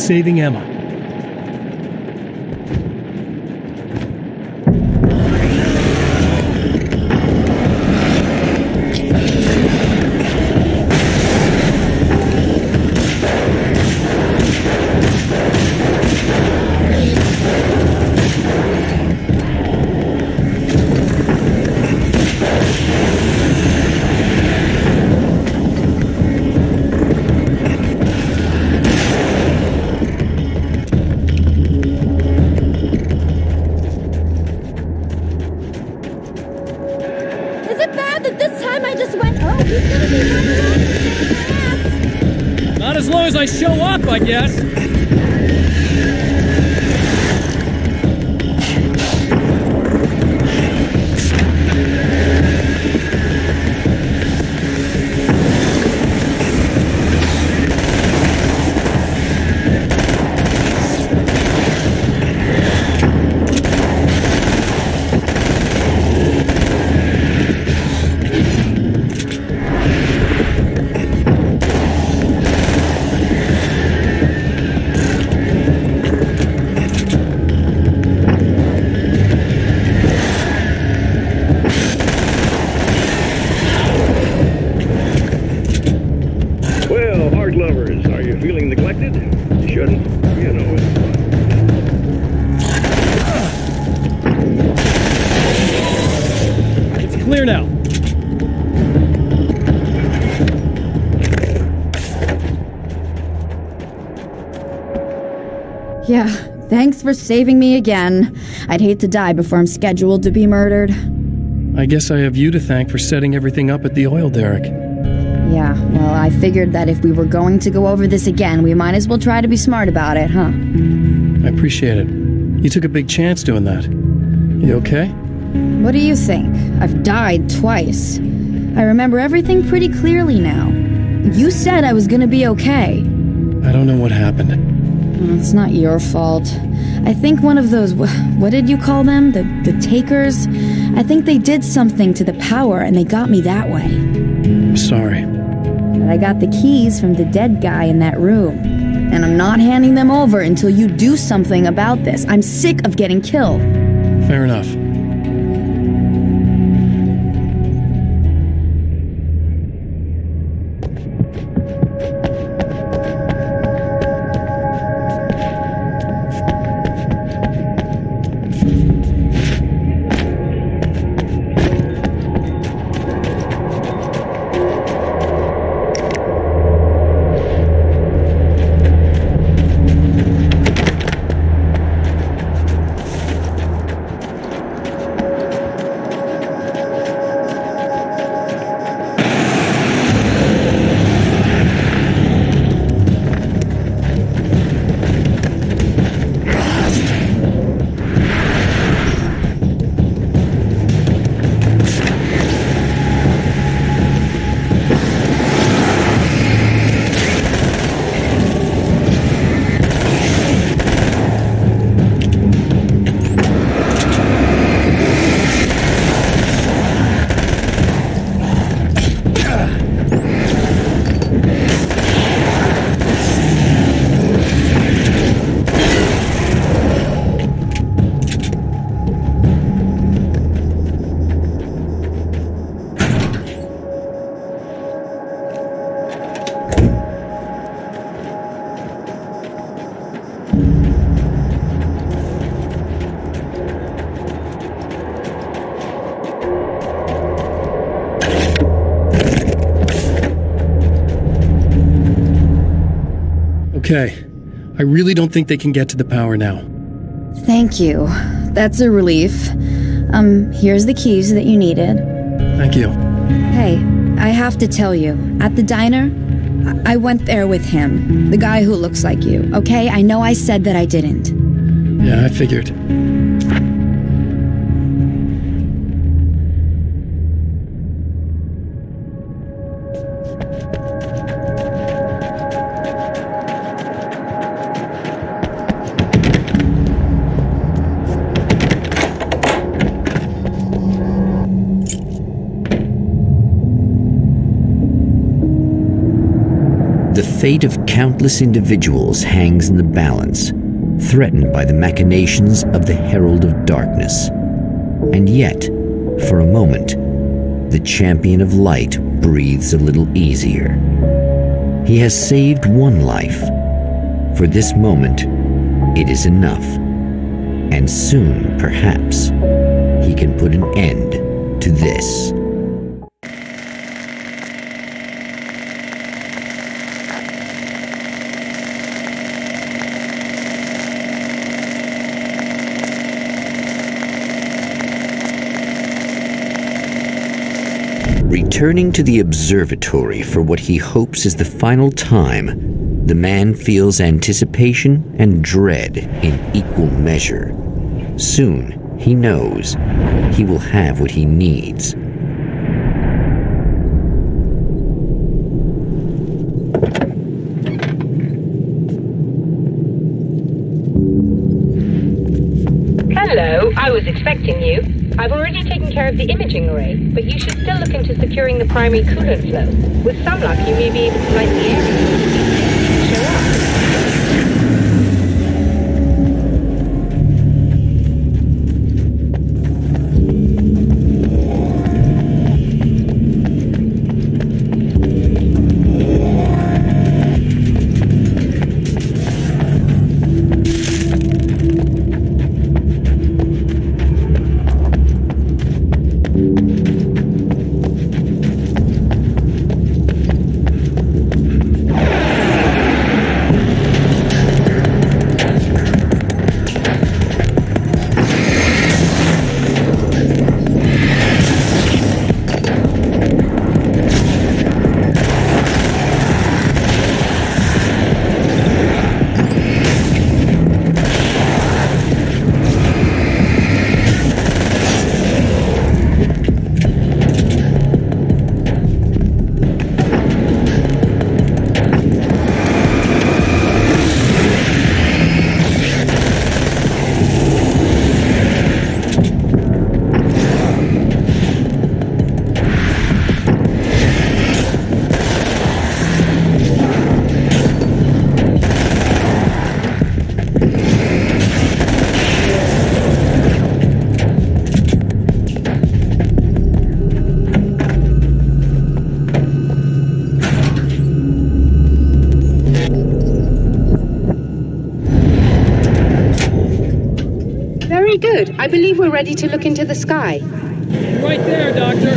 saving Emma. Not as long as I show up, I guess. Clear now. Yeah, thanks for saving me again. I'd hate to die before I'm scheduled to be murdered. I guess I have you to thank for setting everything up at the oil derrick. Yeah, well, I figured that if we were going to go over this again, we might as well try to be smart about it, huh? I appreciate it. You took a big chance doing that. You okay? What do you think? I've died twice. I remember everything pretty clearly now. You said I was gonna be okay. I don't know what happened. It's not your fault. I think one of those, what did you call them? The takers? I think they did something to the power and they got me that way. I'm sorry. But I got the keys from the dead guy in that room. And I'm not handing them over until you do something about this. I'm sick of getting killed. Fair enough. Okay. I really don't think they can get to the power now. Thank you. That's a relief. Here's the keys that you needed. Thank you. Hey, I have to tell you, at the diner, I went there with him. The guy who looks like you, okay? I know I said that I didn't. Yeah, I figured. fate of countless individuals hangs in the balance, threatened by the machinations of the Herald of Darkness. And yet, for a moment, the Champion of Light breathes a little easier. He has saved one life. For this moment, it is enough. And soon, perhaps, he can put an end to this. Returning to the observatory for what he hopes is the final time, the man feels anticipation and dread in equal measure. Soon, he knows, he will have what he needs. Hello, I was expecting you. I've already taken care of the imaging array, but you should still look into securing the primary coolant flow. With some luck, you may be able to light the area. Show up. Good. I believe we're ready to look into the sky. Right there, Doctor.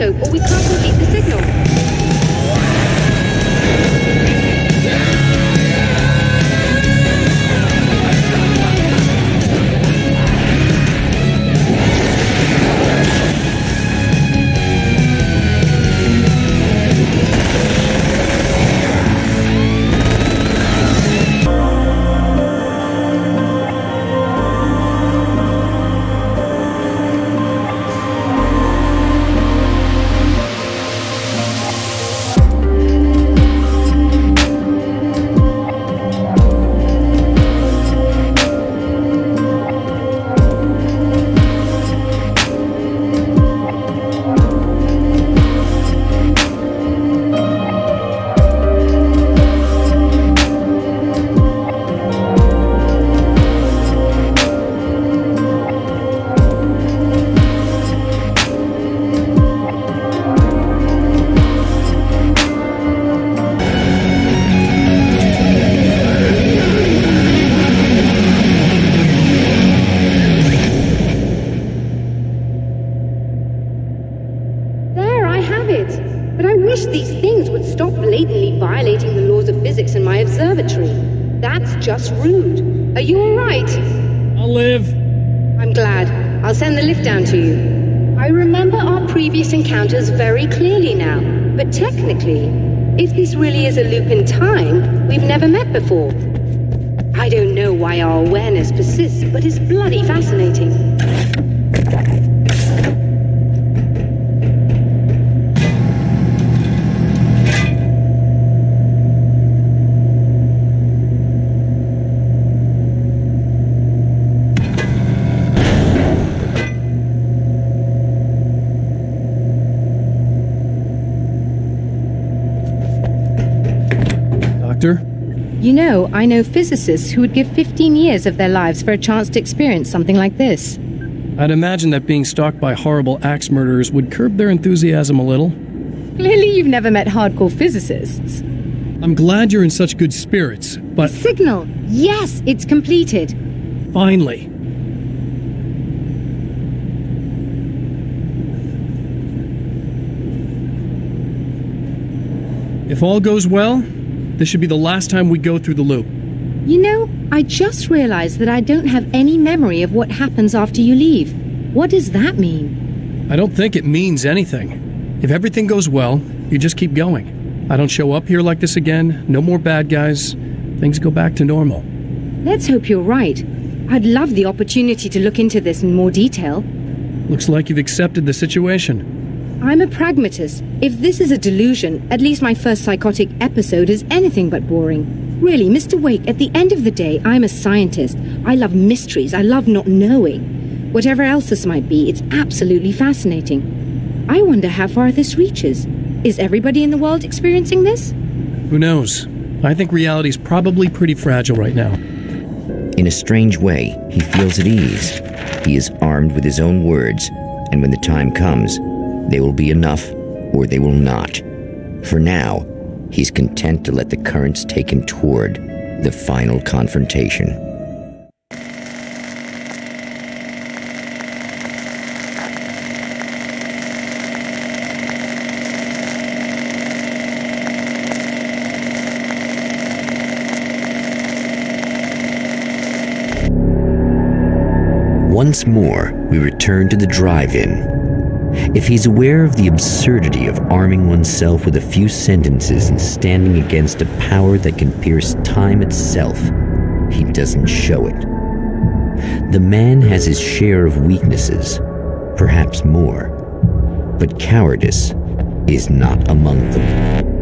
periscope or we can't complete the signal. Just rude. Are you all right? I'll live. I'm glad. I'll send the lift down to you. I remember our previous encounters very clearly now, but technically, if this really is a loop in time, we've never met before. I don't know why our awareness persists, but it's bloody fascinating. You know, I know physicists who would give 15 years of their lives for a chance to experience something like this. I'd imagine that being stalked by horrible axe murderers would curb their enthusiasm a little. Clearly you've never met hardcore physicists. I'm glad you're in such good spirits, but... Signal! Yes, it's completed. Finally. If all goes well, this should be the last time we go through the loop. You know, I just realized that I don't have any memory of what happens after you leave. What does that mean? I don't think it means anything. If everything goes well, you just keep going. I don't show up here like this again, no more bad guys. Things go back to normal. Let's hope you're right. I'd love the opportunity to look into this in more detail. Looks like you've accepted the situation. I'm a pragmatist. If this is a delusion, at least my first psychotic episode is anything but boring. Really, Mr. Wake, at the end of the day, I'm a scientist. I love mysteries. I love not knowing. Whatever else this might be, it's absolutely fascinating. I wonder how far this reaches. Is everybody in the world experiencing this? Who knows? I think reality's probably pretty fragile right now. In a strange way, he feels at ease. He is armed with his own words, and when the time comes, they will be enough, or they will not. For now, he's content to let the currents take him toward the final confrontation. Once more, we return to the drive-in. If he's aware of the absurdity of arming oneself with a few sentences and standing against a power that can pierce time itself, he doesn't show it. The man has his share of weaknesses, perhaps more, but cowardice is not among them.